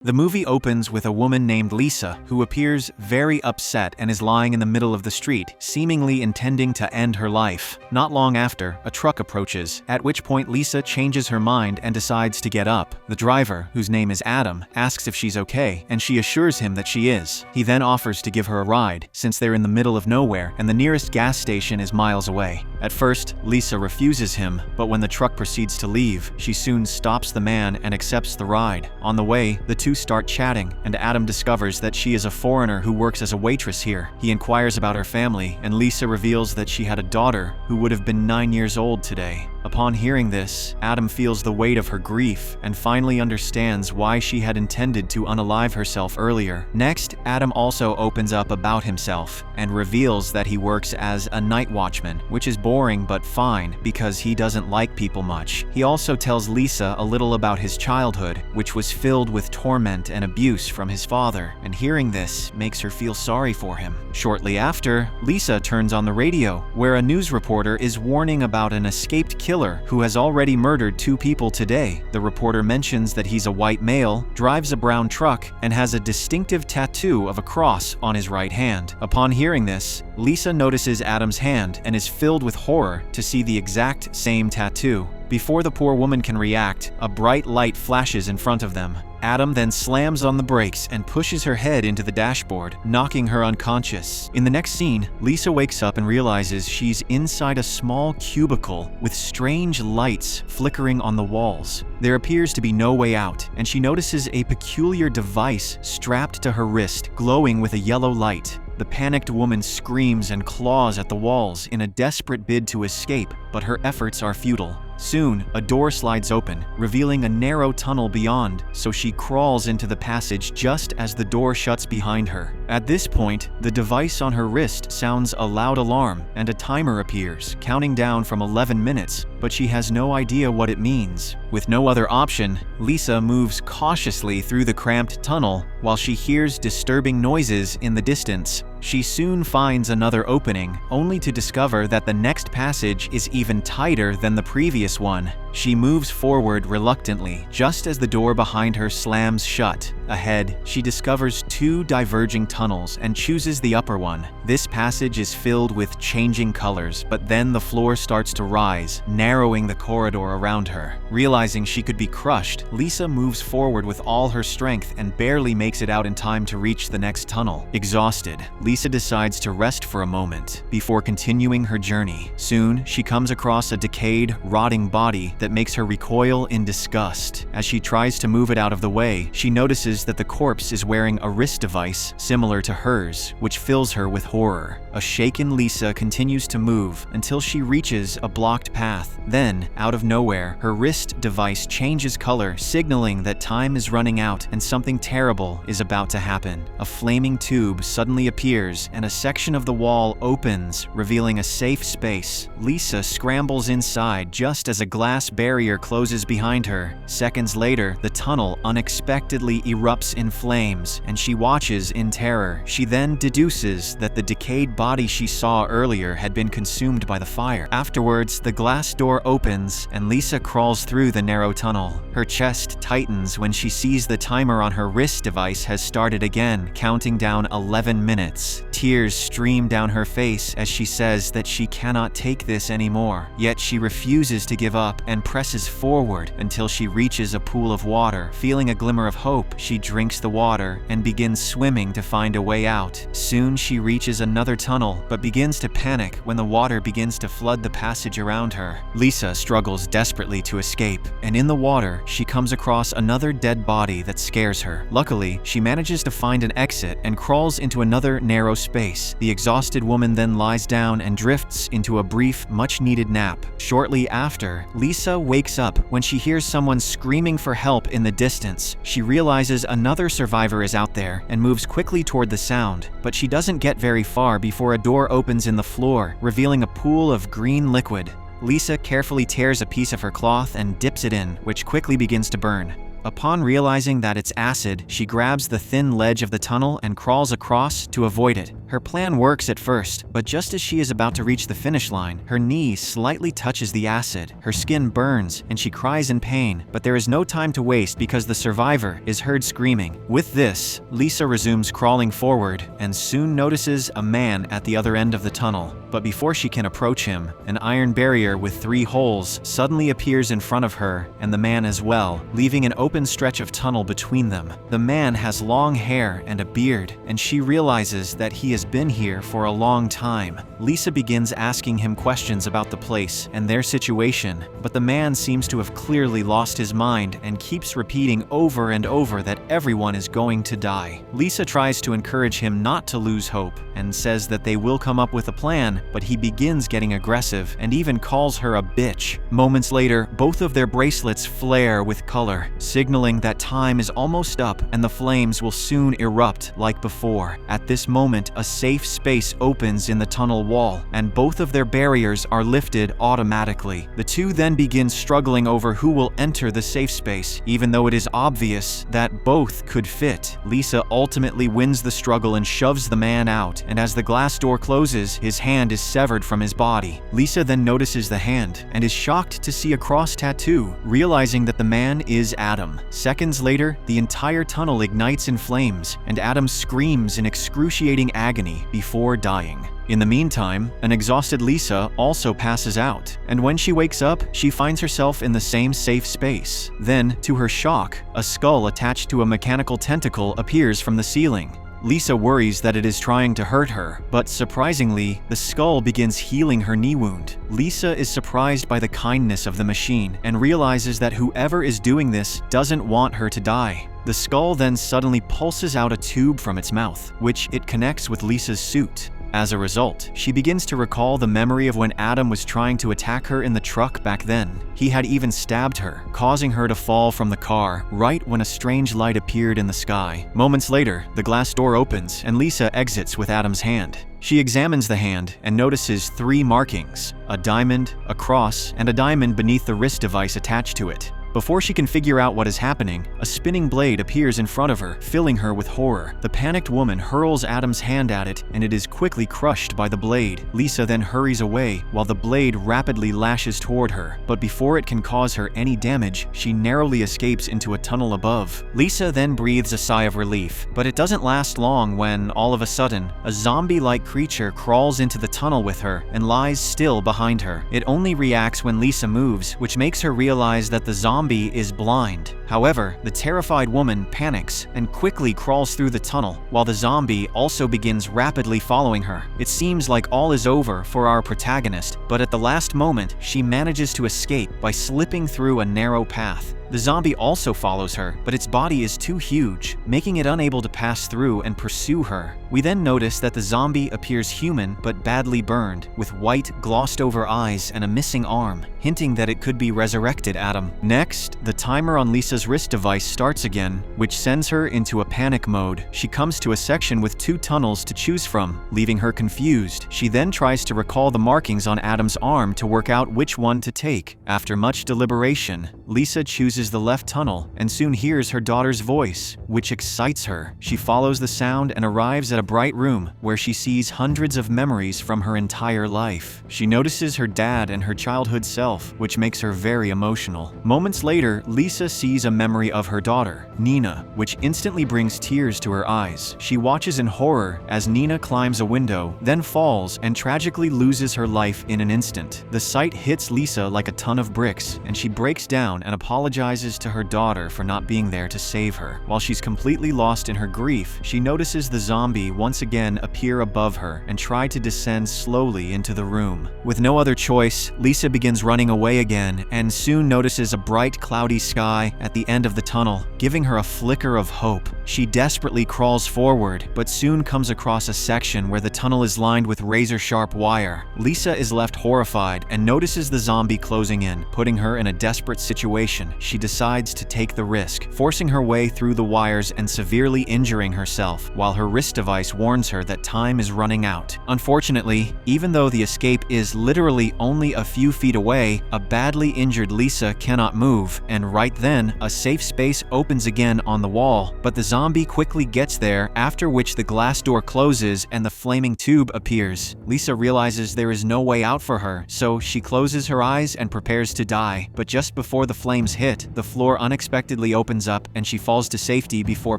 The movie opens with a woman named Lisa who appears very upset and is lying in the middle of the street, seemingly intending to end her life. Not long after, a truck approaches, at which point Lisa changes her mind and decides to get up. The driver, whose name is Adam, asks if she's okay, and she assures him that she is. He then offers to give her a ride, since they're in the middle of nowhere and the nearest gas station is miles away. At first, Lisa refuses him, but when the truck proceeds to leave, she soon stops the man and accepts the ride. On the way, the two start chatting, and Adam discovers that she is a foreigner who works as a waitress here. He inquires about her family, and Lisa reveals that she had a daughter who would have been 9 years old today. Upon hearing this, Adam feels the weight of her grief and finally understands why she had intended to unalive herself earlier. Next, Adam also opens up about himself and reveals that he works as a night watchman, which is boring but fine because he doesn't like people much. He also tells Lisa a little about his childhood, which was filled with torment and abuse from his father, and hearing this makes her feel sorry for him. Shortly after, Lisa turns on the radio, where a news reporter is warning about an escaped killer who has already murdered 2 people today. The reporter mentions that he's a white male, drives a brown truck, and has a distinctive tattoo of a cross on his right hand. Upon hearing this, Lisa notices Adam's hand and is filled with horror to see the exact same tattoo. Before the poor woman can react, a bright light flashes in front of them. Adam then slams on the brakes and pushes her head into the dashboard, knocking her unconscious. In the next scene, Lisa wakes up and realizes she's inside a small cubicle with strange lights flickering on the walls. There appears to be no way out, and she notices a peculiar device strapped to her wrist, glowing with a yellow light. The panicked woman screams and claws at the walls in a desperate bid to escape, but her efforts are futile. Soon, a door slides open, revealing a narrow tunnel beyond, so she crawls into the passage just as the door shuts behind her. At this point, the device on her wrist sounds a loud alarm, and a timer appears, counting down from 11 minutes, but she has no idea what it means. With no other option, Lisa moves cautiously through the cramped tunnel while she hears disturbing noises in the distance. She soon finds another opening, only to discover that the next passage is even tighter than the previous one. She moves forward reluctantly, just as the door behind her slams shut. Ahead, she discovers 2 diverging tunnels and chooses the upper one. This passage is filled with changing colors, but then the floor starts to rise, narrowing the corridor around her. Realizing she could be crushed, Lisa moves forward with all her strength and barely makes it out in time to reach the next tunnel. Exhausted, Lisa decides to rest for a moment before continuing her journey. Soon, she comes across a decayed, rotting body that makes her recoil in disgust. As she tries to move it out of the way, she notices that the corpse is wearing a wrist device similar to hers, which fills her with horror. A shaken Lisa continues to move until she reaches a blocked path. Then, out of nowhere, her wrist device changes color, signaling that time is running out and something terrible is about to happen. A flaming tube suddenly appears and a section of the wall opens, revealing a safe space. Lisa scrambles inside just as a glass barrier closes behind her. Seconds later, the tunnel unexpectedly erupts in flames, and she watches in terror. She then deduces that the decayed body she saw earlier had been consumed by the fire. Afterwards, the glass door opens, and Lisa crawls through the narrow tunnel. Her chest tightens when she sees the timer on her wrist device has started again, counting down 11 minutes. Tears stream down her face as she says that she cannot take this anymore. Yet she refuses to give up and presses forward until she reaches a pool of water. Feeling a glimmer of hope, she drinks the water and begins swimming to find a way out. Soon she reaches another tunnel, but begins to panic when the water begins to flood the passage around her. Lisa struggles desperately to escape, and in the water, she comes across another dead body that scares her. Luckily, she manages to find an exit and crawls into another narrow space. The exhausted woman then lies down and drifts into a brief, much-needed nap. Shortly after, Lisa wakes up when she hears someone screaming for help in the distance. She realizes another survivor is out there and moves quickly toward the sound, but she doesn't get very far before a door opens in the floor, revealing a pool of green liquid. Lisa carefully tears a piece of her cloth and dips it in, which quickly begins to burn. Upon realizing that it's acid, she grabs the thin ledge of the tunnel and crawls across to avoid it. Her plan works at first, but just as she is about to reach the finish line, her knee slightly touches the acid. Her skin burns, and she cries in pain, but there is no time to waste because the survivor is heard screaming. With this, Lisa resumes crawling forward and soon notices a man at the other end of the tunnel. But before she can approach him, an iron barrier with 3 holes suddenly appears in front of her and the man as well, leaving an open stretch of tunnel between them. The man has long hair and a beard, and she realizes that he has been here for a long time. Lisa begins asking him questions about the place and their situation, but the man seems to have clearly lost his mind and keeps repeating over and over that everyone is going to die. Lisa tries to encourage him not to lose hope and says that they will come up with a plan, but he begins getting aggressive and even calls her a bitch. Moments later, both of their bracelets flare with color, signaling that time is almost up and the flames will soon erupt like before. At this moment, a safe space opens in the tunnel wall, and both of their barriers are lifted automatically. The two then begin struggling over who will enter the safe space, even though it is obvious that both could fit. Lisa ultimately wins the struggle and shoves the man out, and as the glass door closes, his hand is severed from his body. Lisa then notices the hand and is shocked to see a cross tattoo, realizing that the man is Adam. Seconds later, the entire tunnel ignites in flames, and Adam screams in excruciating agony before dying. In the meantime, an exhausted Lisa also passes out, and when she wakes up, she finds herself in the same safe space. Then, to her shock, a skull attached to a mechanical tentacle appears from the ceiling. Lisa worries that it is trying to hurt her, but surprisingly, the skull begins healing her knee wound. Lisa is surprised by the kindness of the machine and realizes that whoever is doing this doesn't want her to die. The skull then suddenly pulses out a tube from its mouth, which it connects with Lisa's suit. As a result, she begins to recall the memory of when Adam was trying to attack her in the truck back then. He had even stabbed her, causing her to fall from the car right when a strange light appeared in the sky. Moments later, the glass door opens and Lisa exits with Adam's hand. She examines the hand and notices 3 markings: a diamond, a cross, and a diamond beneath the wrist device attached to it. Before she can figure out what is happening, a spinning blade appears in front of her, filling her with horror. The panicked woman hurls Adam's hand at it, and it is quickly crushed by the blade. Lisa then hurries away, while the blade rapidly lashes toward her. But before it can cause her any damage, she narrowly escapes into a tunnel above. Lisa then breathes a sigh of relief, but it doesn't last long when, all of a sudden, a zombie-like creature crawls into the tunnel with her and lies still behind her. It only reacts when Lisa moves, which makes her realize that the zombie is blind. However, the terrified woman panics and quickly crawls through the tunnel, while the zombie also begins rapidly following her. It seems like all is over for our protagonist, but at the last moment, she manages to escape by slipping through a narrow path. The zombie also follows her, but its body is too huge, making it unable to pass through and pursue her. We then notice that the zombie appears human but badly burned, with white, glossed-over eyes and a missing arm, hinting that it could be resurrected Adam. Next, the timer on Lisa's wrist device starts again, which sends her into a panic mode. She comes to a section with 2 tunnels to choose from, leaving her confused. She then tries to recall the markings on Adam's arm to work out which one to take. After much deliberation, Lisa chooses the left tunnel and soon hears her daughter's voice, which excites her. She follows the sound and arrives at a bright room where she sees hundreds of memories from her entire life. She notices her dad and her childhood self, which makes her very emotional. Moments later, Lisa sees a memory of her daughter, Nina, which instantly brings tears to her eyes. She watches in horror as Nina climbs a window, then falls and tragically loses her life in an instant. The sight hits Lisa like a ton of bricks, and she breaks down and apologizes to her daughter for not being there to save her. While she's completely lost in her grief, she notices the zombie once again appear above her and try to descend slowly into the room. With no other choice, Lisa begins running away again and soon notices a bright, cloudy sky at the end of the tunnel, giving her a flicker of hope. She desperately crawls forward, but soon comes across a section where the tunnel is lined with razor-sharp wire. Lisa is left horrified and notices the zombie closing in, putting her in a desperate situation. She decides to take the risk, forcing her way through the wires and severely injuring herself, while her wrist device warns her that time is running out. Unfortunately, even though the escape is literally only a few feet away, a badly injured Lisa cannot move, and right then, a safe space opens again on the wall, but the zombie quickly gets there, after which the glass door closes and the flaming tube appears. Lisa realizes there is no way out for her, so she closes her eyes and prepares to die, but just before the flames hit, the floor unexpectedly opens up and she falls to safety before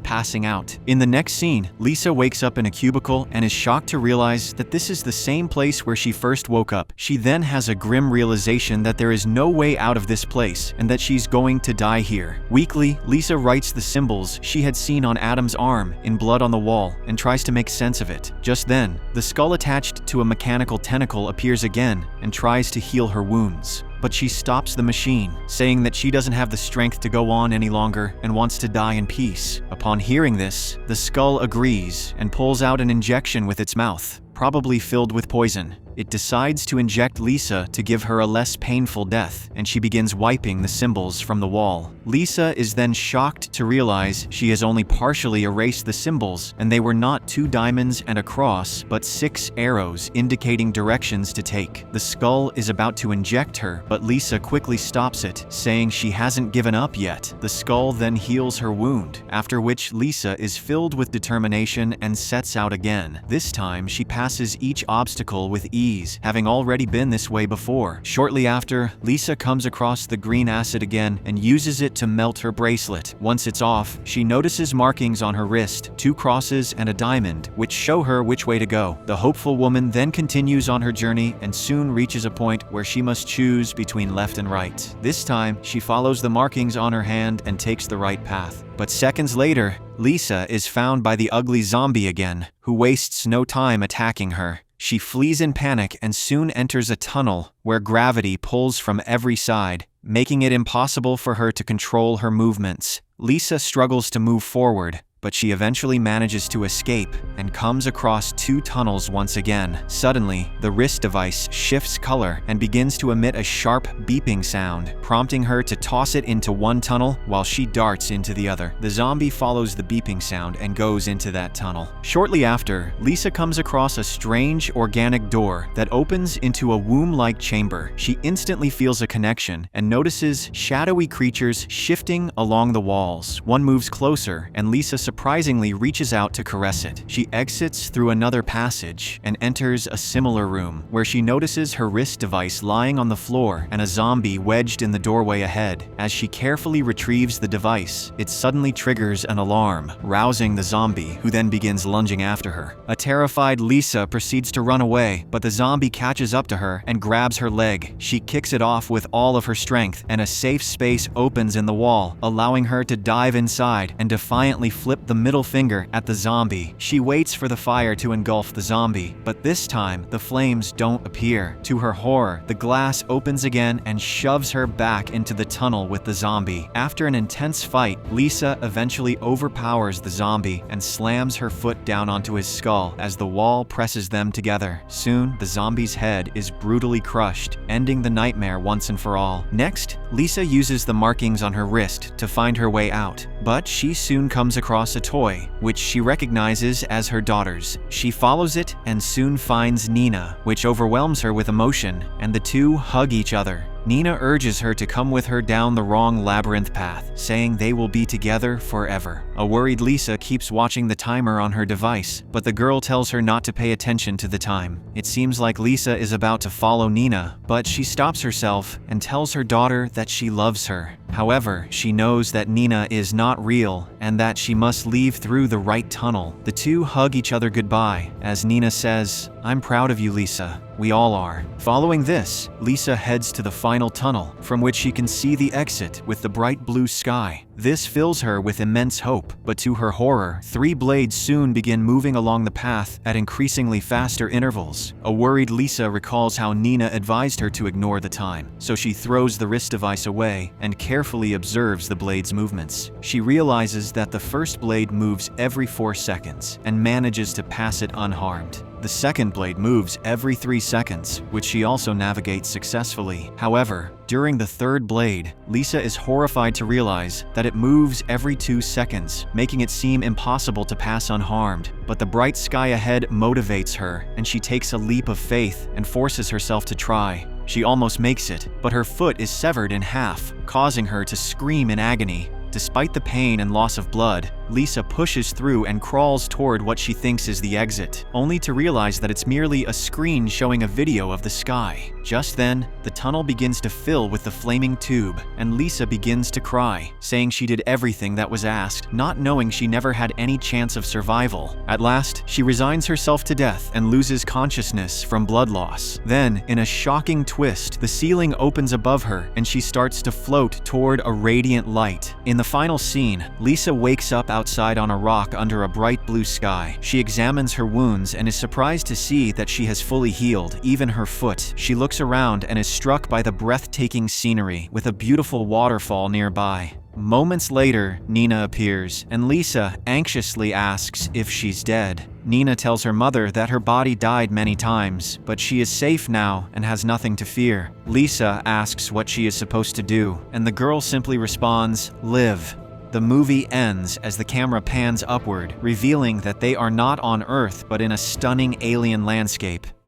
passing out. In the next scene, Lisa wakes up in a cubicle and is shocked to realize that this is the same place where she first woke up. She then has a grim realization that there is no way out of this place and that she's going to die here. Weakly, Lisa writes the symbols she had seen on Adam's arm in blood on the wall and tries to make sense of it. Just then, the skull attached to a mechanical tentacle appears again and tries to heal her wounds. But she stops the machine, saying that she doesn't have the strength to go on any longer and wants to die in peace. Upon hearing this, the skull agrees and pulls out an injection with its mouth, probably filled with poison. It decides to inject Lisa to give her a less painful death, and she begins wiping the symbols from the wall. Lisa is then shocked to realize she has only partially erased the symbols, and they were not 2 diamonds and a cross, but 6 arrows indicating directions to take. The skull is about to inject her, but Lisa quickly stops it, saying she hasn't given up yet. The skull then heals her wound, after which Lisa is filled with determination and sets out again. This time, she passes each obstacle with ease, having already been this way before. Shortly after, Lisa comes across the green acid again and uses it to melt her bracelet. Once it's off, she notices markings on her wrist, 2 crosses and a diamond, which show her which way to go. The hopeful woman then continues on her journey and soon reaches a point where she must choose between left and right. This time, she follows the markings on her hand and takes the right path. But seconds later, Lisa is found by the ugly zombie again, who wastes no time attacking her. She flees in panic and soon enters a tunnel where gravity pulls from every side, making it impossible for her to control her movements. Lisa struggles to move forward, but she eventually manages to escape and comes across 2 tunnels once again. Suddenly, the wrist device shifts color and begins to emit a sharp beeping sound, prompting her to toss it into one tunnel while she darts into the other. The zombie follows the beeping sound and goes into that tunnel. Shortly after, Lisa comes across a strange organic door that opens into a womb-like chamber. She instantly feels a connection and notices shadowy creatures shifting along the walls. One moves closer, and Lisa surprisingly reaches out to caress it. She exits through another passage and enters a similar room, where she notices her wrist device lying on the floor and a zombie wedged in the doorway ahead. As she carefully retrieves the device, it suddenly triggers an alarm, rousing the zombie, who then begins lunging after her. A terrified Lisa proceeds to run away, but the zombie catches up to her and grabs her leg. She kicks it off with all of her strength, and a safe space opens in the wall, allowing her to dive inside and defiantly flip the middle finger at the zombie. She waits for the fire to engulf the zombie, but this time, the flames don't appear. To her horror, the glass opens again and shoves her back into the tunnel with the zombie. After an intense fight, Lisa eventually overpowers the zombie and slams her foot down onto his skull as the wall presses them together. Soon, the zombie's head is brutally crushed, ending the nightmare once and for all. Next, Lisa uses the markings on her wrist to find her way out, but she soon comes across a toy, which she recognizes as her daughter's. She follows it and soon finds Nina, which overwhelms her with emotion, and the two hug each other. Nina urges her to come with her down the wrong labyrinth path, saying they will be together forever. A worried Lisa keeps watching the timer on her device, but the girl tells her not to pay attention to the time. It seems like Lisa is about to follow Nina, but she stops herself and tells her daughter that she loves her. However, she knows that Nina is not real and that she must leave through the right tunnel. The two hug each other goodbye as Nina says, "I'm proud of you, Lisa. We all are." Following this, Lisa heads to the final tunnel, from which she can see the exit with the bright blue sky. This fills her with immense hope, but to her horror, 3 blades soon begin moving along the path at increasingly faster intervals. A worried Lisa recalls how Nina advised her to ignore the time, so she throws the wrist device away and carefully observes the blade's movements. She realizes that the first blade moves every 4 seconds and manages to pass it unharmed. The second blade moves every 3 seconds, which she also navigates successfully. However, during the third blade, Lisa is horrified to realize that it moves every 2 seconds, making it seem impossible to pass unharmed. But the bright sky ahead motivates her, and she takes a leap of faith and forces herself to try. She almost makes it, but her foot is severed in half, causing her to scream in agony. Despite the pain and loss of blood, Lisa pushes through and crawls toward what she thinks is the exit, only to realize that it's merely a screen showing a video of the sky. Just then, the tunnel begins to fill with the flaming tube, and Lisa begins to cry, saying she did everything that was asked, not knowing she never had any chance of survival. At last, she resigns herself to death and loses consciousness from blood loss. Then, in a shocking twist, the ceiling opens above her and she starts to float toward a radiant light. In the final scene, Lisa wakes up outside on a rock under a bright blue sky. She examines her wounds and is surprised to see that she has fully healed, even her foot. She looks around and is struck by the breathtaking scenery, with a beautiful waterfall nearby. Moments later, Nina appears, and Lisa anxiously asks if she's dead. Nina tells her mother that her body died many times, but she is safe now and has nothing to fear. Lisa asks what she is supposed to do, and the girl simply responds, "Live." The movie ends as the camera pans upward, revealing that they are not on Earth but in a stunning alien landscape.